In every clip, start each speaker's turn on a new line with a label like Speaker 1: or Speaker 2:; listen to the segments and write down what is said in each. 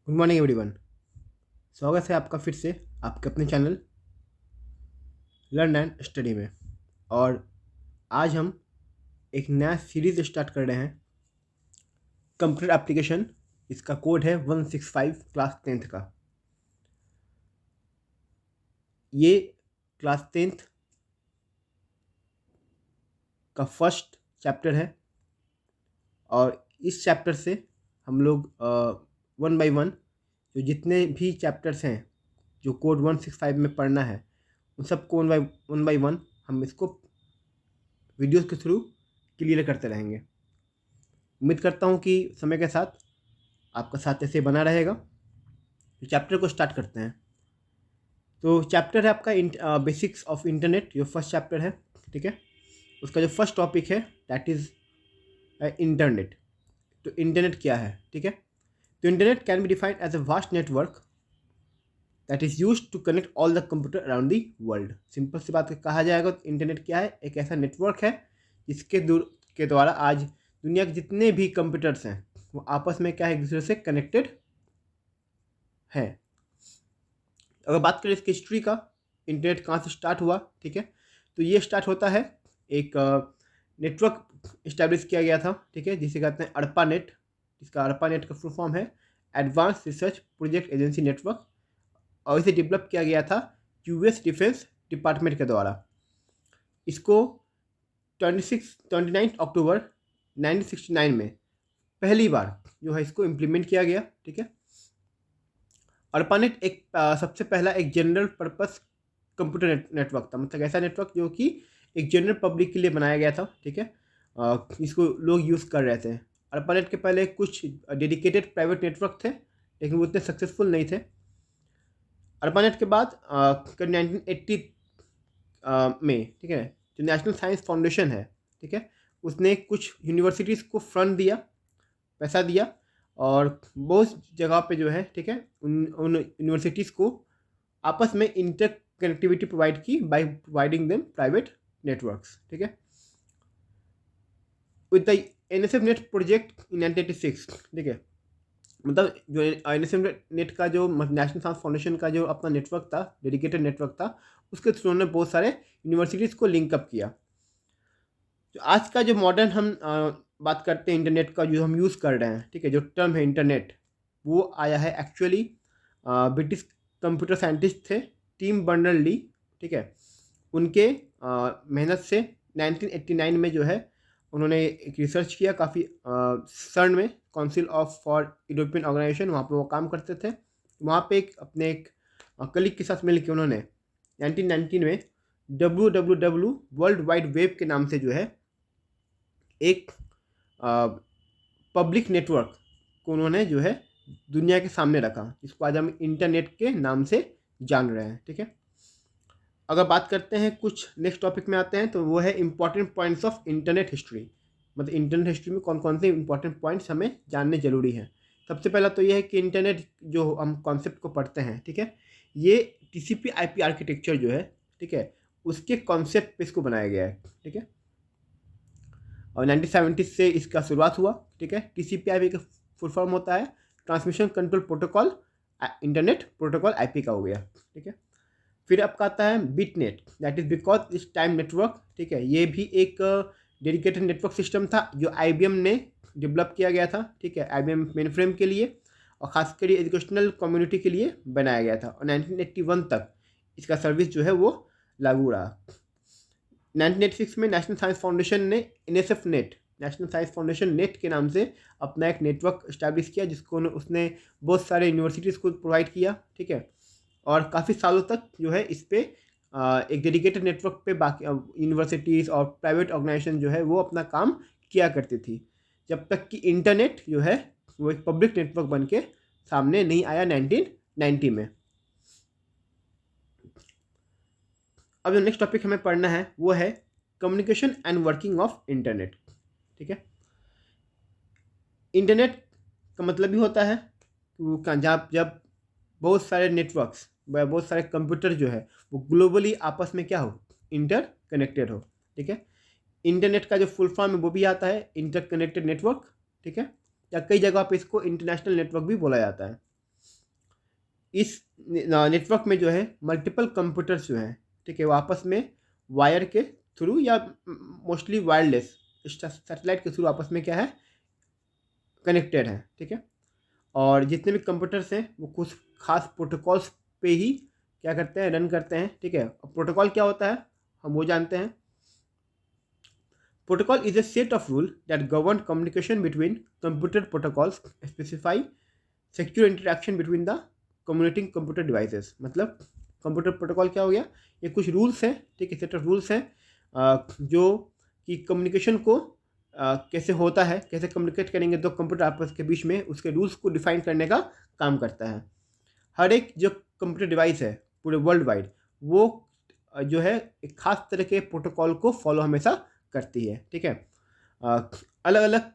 Speaker 1: Good morning everyone. स्वागत है आपका फिर से आपके अपने चैनल लर्न एंड स्टडी में। और आज हम एक नया सीरीज स्टार्ट कर रहे हैं, कंप्यूटर एप्लीकेशन। इसका कोड है 165 क्लास 10th का। ये क्लास 10th का फर्स्ट चैप्टर है और इस चैप्टर से हम लोग वन बाय वन जो जितने भी चैप्टर्स हैं जो कोड 165 में पढ़ना है उन सबको वन बाय वन हम इसको वीडियोस के थ्रू क्लियर करते रहेंगे। उम्मीद करता हूँ कि समय के साथ आपका साथ ऐसे बना रहेगा। तो चैप्टर को स्टार्ट करते हैं। तो चैप्टर है आपका बेसिक्स ऑफ इंटरनेट, जो फर्स्ट चैप्टर है। ठीक है, उसका जो फर्स्ट टॉपिक है दैट इज़ इंटरनेट। तो इंटरनेट क्या है? ठीक है, तो internet can be defined as a vast network that is use to connect all the computer around the world. Simple सी बात कहा जाएगा तो इंटरनेट क्या है? एक ऐसा नेटवर्क है जिसके के द्वारा आज दुनिया के जितने भी कंप्यूटर्स हैं वो आपस में क्या है, एक दूसरे से कनेक्टेड है। अगर बात करें इसकी हिस्ट्री का, इंटरनेट कहाँ से स्टार्ट हुआ, ठीक है, तो ये स्टार्ट होता है एक नेटवर्क इस्टेब्लिश किया गया था, ठीक है, जिसे कहते हैं अरपा नेट। इसका अरपा नेट का फुल फॉर्म है advance research project agency network, और इसे डेवलप किया गया था यूएस डिफेंस डिपार्टमेंट के द्वारा। इसको 29 अक्टूबर 1969 में पहली बार जो है इसको इम्प्लीमेंट किया गया। ठीक है, ARPANET एक सबसे पहला एक जनरल पर्पस कंप्यूटर नेटवर्क था, मतलब ऐसा नेटवर्क जो कि एक जनरल पब्लिक के लिए बनाया गया था। ठीक है, इसको लोग यूज़ कर रहे थे। ARPANET के पहले कुछ डेडिकेटेड प्राइवेट नेटवर्क थे लेकिन वो उतने सक्सेसफुल नहीं थे। ARPANET के बाद 1980 में, ठीक है, जो नेशनल साइंस फाउंडेशन है, ठीक है, उसने कुछ यूनिवर्सिटीज़ को फंड दिया, पैसा दिया, और बहुत जगह पे जो है, ठीक है, उन यूनिवर्सिटीज़ को आपस में इंटर कनेक्टिविटी प्रोवाइड की by providing them private networks. ठीक है, with the NSF net project in 1986। ठीक है, मतलब जो NSF नेट का जो नेशनल साइंस फाउंडेशन का जो अपना नेटवर्क था, डेडिकेटेड नेटवर्क था, उसके थ्रू उन्होंने बहुत सारे यूनिवर्सिटीज़ को लिंकअप किया। तो आज का जो मॉडर्न हम बात करते हैं इंटरनेट का, जो हम यूज़ कर रहे हैं, ठीक है, जो टर्म है इंटरनेट, वो आया है एक्चुअली ब्रिटिश कंप्यूटर साइंटिस्ट थे टिम बर्नर ली। ठीक है, उनके मेहनत से 1989 में जो है उन्होंने एक रिसर्च किया काफ़ी सर्न में, council of for European organization, वहाँ पे वो काम करते थे। वहाँ पे एक कलीग के साथ मिलकर उन्होंने 1919 में WWW वर्ल्ड वाइड वेब के नाम से जो है एक पब्लिक नेटवर्क को उन्होंने जो है दुनिया के सामने रखा, जिसको आज हम इंटरनेट के नाम से जान रहे हैं। ठीक है, अगर बात करते हैं कुछ नेक्स्ट टॉपिक में आते हैं तो वो है important points of internet history. मतलब इंटरनेट हिस्ट्री में कौन कौन से इंपॉर्टेंट पॉइंट्स हमें जानने जरूरी हैं। सबसे पहला तो ये है कि इंटरनेट जो हम कॉन्सेप्ट को पढ़ते हैं, ठीक है, ये TCP/IP आर्किटेक्चर जो है, ठीक है, उसके कॉन्सेप्ट पे इसको बनाया गया है। ठीक है, और 1970 से इसका शुरुआत हुआ। ठीक है, TCP/IP का फुल फॉर्म होता है transmission control protocol, internet protocol IP का हो गया। ठीक है, फिर आपका आता है बिटनेट, दैट इज बिकॉज इस टाइम नेटवर्क। ठीक है, ये भी एक डेडिकेटेड नेटवर्क सिस्टम था जो IBM ने डेवलप किया गया था। ठीक है, IBM मेन फ्रेम के लिए और ख़ासकर एजुकेशनल कम्युनिटी के लिए बनाया गया था, और 1981 तक इसका सर्विस जो है वो लागू रहा। 1986 में नेशनल साइंस फाउंडेशन ने NSF net, national science foundation net के नाम से अपना एक नेटवर्क इस्टेब्लिश किया, जिसको उसने बहुत सारे यूनिवर्सिटीज़ को प्रोवाइड किया। ठीक है, और काफ़ी सालों तक जो है इस पे एक डेडिकेटेड नेटवर्क पे बाकी यूनिवर्सिटीज़ और प्राइवेट ऑर्गेनाइजेशन जो है वो अपना काम किया करती थी, जब तक कि इंटरनेट जो है वो एक पब्लिक नेटवर्क बन के सामने नहीं आया 1990 में। अब जो नेक्स्ट टॉपिक हमें पढ़ना है वो है communication and working of internet. ठीक है, इंटरनेट का मतलब ही होता है जब जब बहुत सारे नेटवर्क्स, बहुत सारे कंप्यूटर जो है वो ग्लोबली आपस में क्या हो, इंटर कनेक्टेड हो। ठीक है, इंटरनेट का जो फुल फॉर्म है वो भी आता है इंटर कनेक्टेड नेटवर्क। ठीक है, या कई जगह पे इसको इंटरनेशनल नेटवर्क भी बोला जाता है। इस नेटवर्क में जो है मल्टीपल कंप्यूटर्स जो हैं, ठीक है, वो आपस में वायर के थ्रू या मोस्टली वायरलेस सैटेलाइट के थ्रू आपस में क्या है, कनेक्टेड है, ठीक है। और जितने भी कंप्यूटर्स हैं वो कुछ खास प्रोटोकॉल्स पे ही क्या करते हैं, रन करते हैं, ठीक है। प्रोटोकॉल क्या होता है हम वो जानते हैं। Protocol is a set of rule that govern communication between computer protocols, specify secure interaction between the communicating computer devices. मतलब कंप्यूटर प्रोटोकॉल क्या हो गया, ये कुछ रूल्स हैं, ठीक है, सेट ऑफ रूल्स हैं जो कि कम्युनिकेशन को कैसे होता है, कैसे कम्युनिकेट करेंगे दो कंप्यूटर आपस के बीच में, उसके रूल्स को डिफाइन करने का काम करता है। हर एक जो कंप्यूटर डिवाइस है पूरे वर्ल्ड वाइड, वो जो है एक खास तरह के प्रोटोकॉल को फॉलो हमेशा करती है, ठीक है। अलग अलग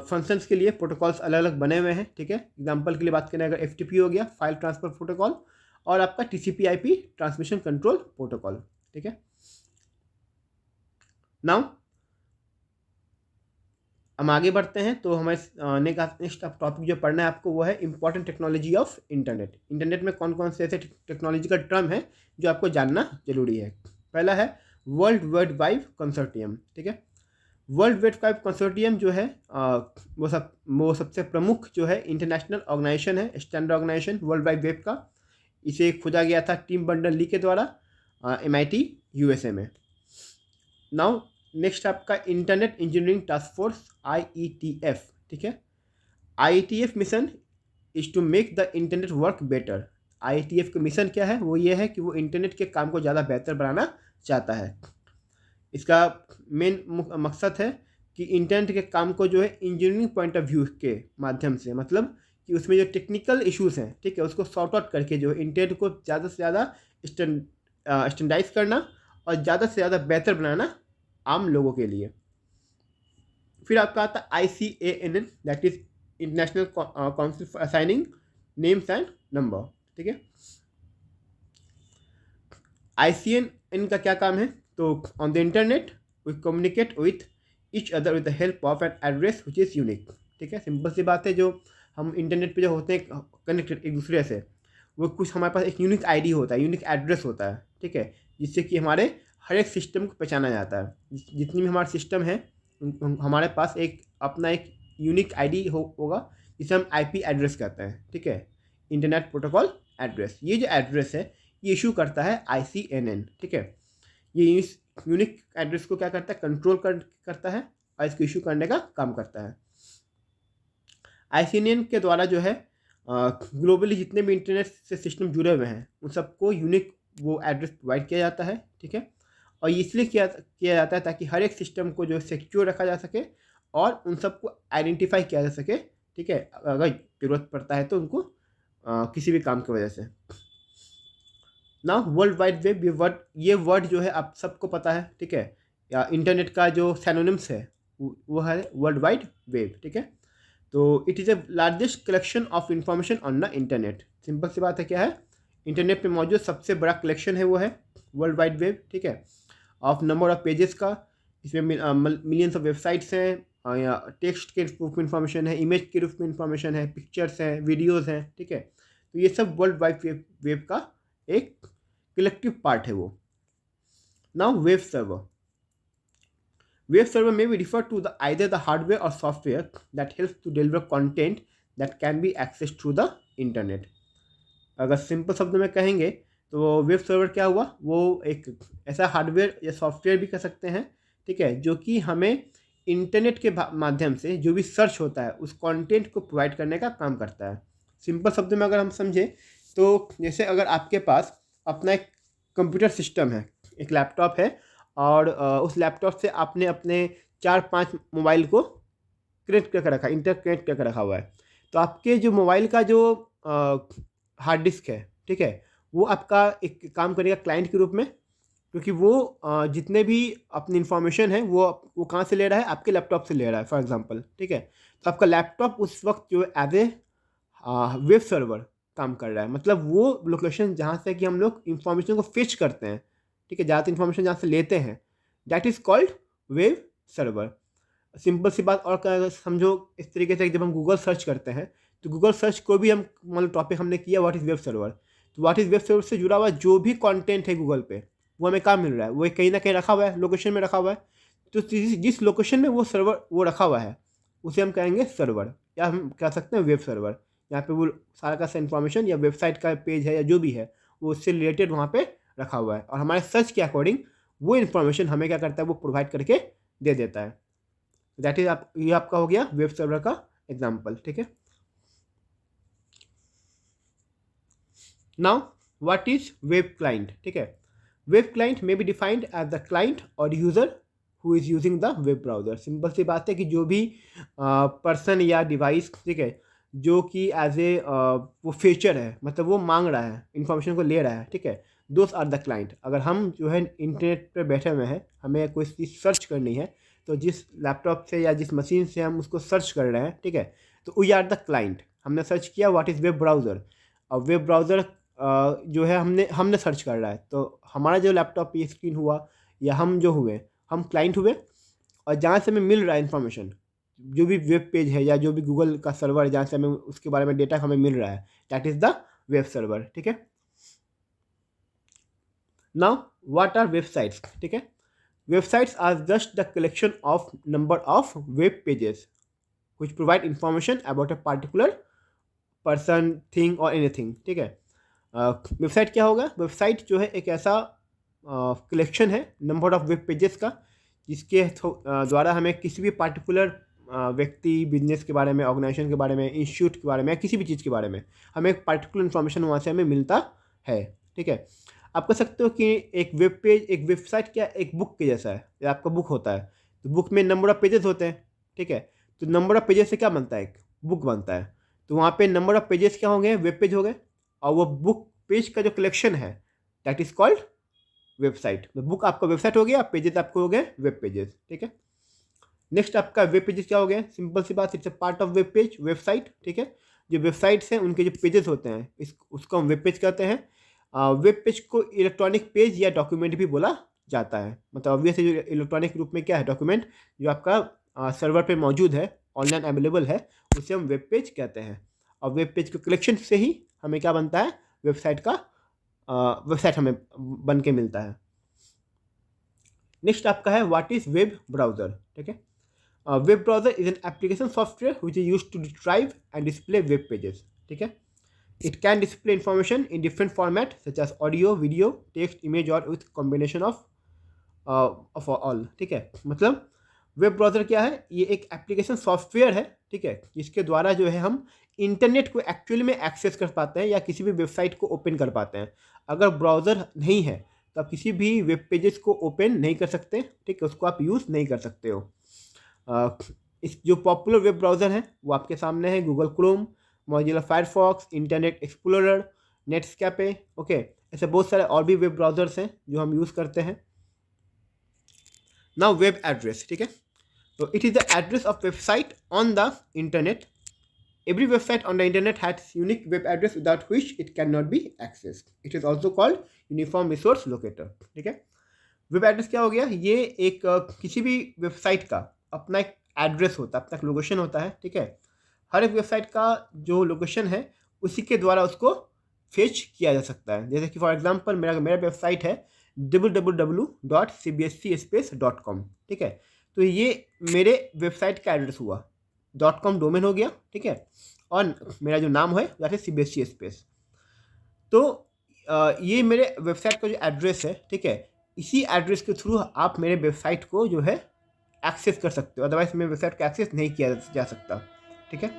Speaker 1: फंक्शंस के लिए प्रोटोकॉल्स अलग अलग बने हुए हैं, ठीक है। एग्जांपल के लिए बात करें अगर FTP हो गया, फाइल ट्रांसफर प्रोटोकॉल, और आपका TCP/IP ट्रांसमिशन कंट्रोल प्रोटोकॉल, ठीक है। नाउ हम आगे बढ़ते हैं तो हमें नेक्स्ट टॉपिक जो पढ़ना है आपको वो है important technology of internet. Internet में कौन कौन से ऐसे टेक्नोलॉजिकल टर्म है जो आपको जानना जरूरी है। पहला है वर्ल्ड वाइड वेब कंसोर्टियम, ठीक है। वर्ल्ड वाइड वेब कंसोर्टियम जो है वो सबसे प्रमुख जो है इंटरनेशनल ऑर्गेनाइजेशन है, standard organization world wide web का। इसे खोजा गया था टिम बर्नर्स ली के द्वारा MIT USA में। नाउ नेक्स्ट आपका internet engineering task force IETF, ठीक है। IETF mission is to make the internet work better. IETF का मिशन क्या है, वो ये है कि वो इंटरनेट के काम को ज़्यादा बेहतर बनाना चाहता है। इसका मेन मकसद है कि इंटरनेट के काम को जो है इंजीनियरिंग पॉइंट ऑफ व्यू के माध्यम से, मतलब कि उसमें जो टेक्निकल इश्यूज हैं, ठीक है, उसको सॉर्ट आउट करके जो है इंटरनेट को ज़्यादा से ज़्यादा स्टैंडर्डाइज करना और ज़्यादा से ज़्यादा बेहतर बनाना आम लोगों के लिए। फिर आपका आता है ICANN, that is international council for assigning names and number, ठीक है। ICANN का क्या काम है, तो on the internet we communicate with each other with the help of an address which is unique, ठीक है। सिंपल सी बात है, जो हम इंटरनेट पे जो होते हैं कनेक्टेड एक दूसरे से, वो कुछ हमारे पास एक यूनिक ID होता है, यूनिक एड्रेस होता है, ठीक है, जिससे कि हमारे हर एक सिस्टम को पहचाना जाता है। जितनी भी हमारे सिस्टम है हमारे पास एक अपना एक यूनिक ID होगा, जिसे हम IP एड्रेस कहते हैं, ठीक है, इंटरनेट प्रोटोकॉल एड्रेस। ये जो एड्रेस है ये इशू करता है ICANN, ठीक है। ये इस यूनिक एड्रेस को क्या करता है, कंट्रोल करता है और इसको इशू करने का काम करता है। ICANN के द्वारा जो है ग्लोबली जितने भी इंटरनेट से सिस्टम जुड़े हुए हैं उन सबको यूनिक वो एड्रेस प्रोवाइड किया जाता है, ठीक है। और इसलिए किया जाता है ताकि हर एक सिस्टम को जो सिक्योर रखा जा सके और उन सबको आइडेंटिफाई किया जा सके, ठीक है, अगर ज़रूरत पड़ता है तो उनको किसी भी काम की वजह से। ना वर्ल्ड वाइड वेब, ये वर्ड जो है आप सबको पता है, ठीक है, या इंटरनेट का जो सैनोनिम्स है वो है वर्ल्ड वाइड वेब, ठीक है। तो it is a largest collection of information on the internet. Simple सी बात है, क्या है, इंटरनेट पे मौजूद सबसे बड़ा कलेक्शन है वो है वर्ल्ड वाइड वेब, ठीक है, ऑफ नंबर ऑफ पेजेस का। इसमें मिलियंस ऑफ वेबसाइट्स हैं, या टेक्स्ट के रूप में इंफॉर्मेशन है, इमेज के रूप में इंफॉर्मेशन है, पिक्चर्स हैं, वीडियोज़ हैं, ठीक है। तो ये सब वर्ल्ड वाइड वेब का एक कलेक्टिव पार्ट है वो। Now web server, web server may be referred to either the hardware or software that helps to deliver content that can be accessed through the internet। अगर simple शब्द में कहेंगे तो web server क्या हुआ, वो एक ऐसा हार्डवेयर या सॉफ्टवेयर भी कह सकते हैं, ठीक है, जो कि हमें इंटरनेट के माध्यम से जो भी सर्च होता है उस कंटेंट को प्रोवाइड करने का काम करता है। सिंपल शब्द में अगर हम समझें तो जैसे अगर आपके पास अपना एक कंप्यूटर सिस्टम है, एक लैपटॉप है, और उस लैपटॉप से आपने अपने 4-5 मोबाइल को कनेक्ट करके रखा, इंटरकनेक्ट करके रखा हुआ है, तो आपके जो मोबाइल का जो हार्ड डिस्क है, ठीक है, वो आपका एक काम करेगा क्लाइंट के रूप में, क्योंकि वो जितने भी अपनी इन्फॉर्मेशन है वो कहाँ से ले रहा है, आपके लैपटॉप से ले रहा है फॉर एग्जांपल, ठीक है। तो आपका लैपटॉप उस वक्त जो एज ए वेब सर्वर काम कर रहा है, मतलब वो लोकेशन जहाँ से कि हम लोग इंफॉर्मेशन को फेच करते हैं, ठीक है, ज़्यादा इन्फॉर्मेशन जहाँ से लेते हैं, that is called web server. Simple सी बात और समझो इस तरीके से जब हम गूगल सर्च करते हैं तो गूगल सर्च को भी हम मतलब टॉपिक हमने किया व्हाट इज़ वेब सर्वर, तो व्हाट इज़ वेब सर्वर से जुड़ा हुआ जो भी कंटेंट है गूगल पे वो हमें कहाँ मिल रहा है, वो कहीं ना कहीं रखा हुआ है, लोकेशन में रखा हुआ है। तो जिस लोकेशन में वो सर्वर वो रखा हुआ है उसे हम कहेंगे सर्वर, या हम कह सकते हैं वेब सर्वर। यहाँ पे वो सारा का इन्फॉर्मेशन या वेबसाइट का पेज है या जो भी है वो उससे रिलेटेड वहाँ पे रखा हुआ है, और हमारे सर्च के अकॉर्डिंग वो इन्फॉर्मेशन हमें क्या करता है, वो प्रोवाइड करके दे देता है। दैट इज ये आपका हो गया वेब सर्वर का एग्जाम्पल, ठीक है। Now what is web client, ठीक है। वेब क्लाइंट में be defined as the client और user who is using the web browser. Simple सी बात है कि जो भी पर्सन या डिवाइस, ठीक है, जो कि एज ए वो फीचर है, मतलब वो मांग रहा है, इंफॉर्मेशन को ले रहा है, ठीक है, दोज आर द क्लाइंट। अगर हम जो है इंटरनेट पर बैठे हुए हैं, हमें कोई चीज़ सर्च करनी है, तो जिस लैपटॉप से या जिस मशीन से हम उसको सर्च कर रहे हैं, ठीक है, तो वी आर द क्लाइंट। हमने सर्च किया व्हाट इज़ वेब ब्राउज़र, और वेब ब्राउज़र जो है हमने सर्च कर रहा है, तो हमारा जो लैपटॉप पे स्क्रीन हुआ या हम जो हुए, हम क्लाइंट हुए। और जहाँ से हमें मिल रहा है इन्फॉर्मेशन, जो भी वेब पेज है या जो भी गूगल का सर्वर है जहाँ से हमें उसके बारे में डेटा हमें मिल रहा है, that is the web server, ठीक है। नाउ व्हाट आर वेबसाइट्स, ठीक है। Websites are just the collection of number of web pages which provide information about a particular person, thing और एनीथिंग, ठीक है। वेबसाइट क्या होगा, वेबसाइट जो है एक ऐसा कलेक्शन है नंबर ऑफ वेब पेजेस का, जिसके द्वारा हमें किसी भी पार्टिकुलर व्यक्ति, बिजनेस के बारे में, ऑर्गेनाइजेशन के बारे में, इंस्टीट्यूट के बारे में, किसी भी चीज़ के बारे में हमें एक पार्टिकुलर इन्फॉर्मेशन वहाँ से हमें मिलता है, ठीक है। आप कह सकते हो कि एक वेब पेज, एक वेबसाइट क्या एक बुक के जैसा है, या आपका बुक होता है, तो बुक में नंबर ऑफ पेजेस होते हैं, ठीक है। तो नंबर ऑफ पेजेस से क्या बनता है, एक बुक बनता है। तो वहाँ पे नंबर ऑफ पेजेस क्या होंगे, वेब पेज हो गए, और वो बुक पेज का जो कलेक्शन है that is called website. Book आपका वेबसाइट हो गया, पेजेस आपको हो गए वेब पेजेस, ठीक है। नेक्स्ट आपका वेब पेजेस क्या हो गया, सिंपल सी बात, it's a part of web page, website, ठीक है। जो वेबसाइट्स हैं उनके जो पेजेस होते हैं उसको हम वेब पेज कहते हैं। वेब पेज को इलेक्ट्रॉनिक पेज या डॉक्यूमेंट भी बोला जाता है। मतलब ऑब्वियसली जो इलेक्ट्रॉनिक रूप में क्या है, डॉक्यूमेंट जो आपका सर्वर पे मौजूद है, ऑनलाइन अवेलेबल है, उसे हम वेब पेज कहते हैं। और वेब पेज के कलेक्शन से ही हमें क्या बनता है, वेबसाइट का वेबसाइट हमें बन के मिलता है। नेक्स्ट आपका है व्हाट इज वेब ब्राउजर, ठीक है। Web browser is an application software which is used to retrieve and display web pages, ठीक है। It can display information in different format such as audio, video, text, image और with combination of all, ठीक है। मतलब web browser क्या है, ये एक एप्लीकेशन सॉफ्टवेयर है, ठीक है, जिसके द्वारा जो है हम इंटरनेट को एक्चुअली में एक्सेस कर पाते हैं या किसी भी वेबसाइट को ओपन कर पाते हैं। अगर ब्राउज़र नहीं है तो आप किसी भी वेब पेजेस को ओपन नहीं कर सकते, ठीक है, उसको आप यूज़ नहीं कर सकते हो। इस जो पॉपुलर वेब ब्राउज़र हैं वो आपके सामने है, Google Chrome, Mozilla Firefox, Internet Explorer, Netscape, okay. ऐसे बहुत सारे और भी वेब ब्राउज़र्स हैं जो हम यूज़ करते हैं। नाउ वेब एड्रेस, ठीक है। So it is the address of website on the internet. Every website on the internet has unique web address without which it cannot be accessed. It is also called uniform resource locator, ठीक है। Web address क्या हो गया, ये एक किसी भी website का अपना एक एड्रेस होता है, अपना एक लोकेशन होता है, ठीक है। हर एक वेबसाइट का जो लोकेशन है उसी के द्वारा उसको फेच किया जा सकता है। जैसे कि फॉर एग्जांपल मेरा वेबसाइट है www.cbscspace.com, ठीक है। तो ये मेरे वेबसाइट का एड्रेस हुआ, .com डोमेन हो गया, ठीक है, और मेरा जो नाम है दैट इज CBSC स्पेस। तो ये मेरे वेबसाइट का जो एड्रेस है, ठीक है, इसी एड्रेस के थ्रू आप मेरे वेबसाइट को जो है एक्सेस कर सकते हो, अदरवाइज मेरे वेबसाइट का एक्सेस नहीं किया जा सकता, ठीक है।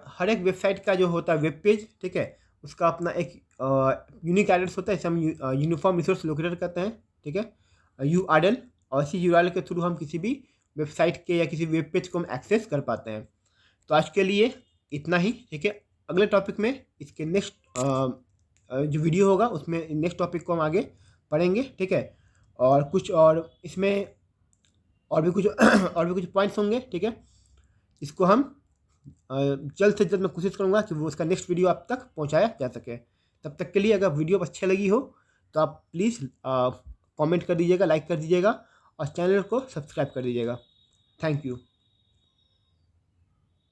Speaker 1: हर एक वेबसाइट का जो होता है वेब पेज, ठीक है, उसका अपना एक यूनिक एड्रेस होता है, इसे हम यूनिफॉर्म रिसोर्स लोकेटर कहते हैं, ठीक है, URL। और इसी URL के थ्रू हम किसी भी वेबसाइट के या किसी वेब पेज को हम एक्सेस कर पाते हैं। तो आज के लिए इतना ही, ठीक है। अगले टॉपिक में इसके नेक्स्ट जो वीडियो होगा उसमें नेक्स्ट टॉपिक को हम आगे पढ़ेंगे, ठीक है। और कुछ और इसमें और भी कुछ और भी कुछ पॉइंट्स होंगे, ठीक है। इसको हम जल्द से जल्द मैं कोशिश करूँगा कि वो उसका नेक्स्ट वीडियो आप तक पहुँचाया जा सके। तब तक के लिए अगर वीडियो अच्छी लगी हो तो आप प्लीज़ कमेंट कर दीजिएगा, लाइक कर दीजिएगा और चैनल को सब्सक्राइब कर दीजिएगा। Thank you.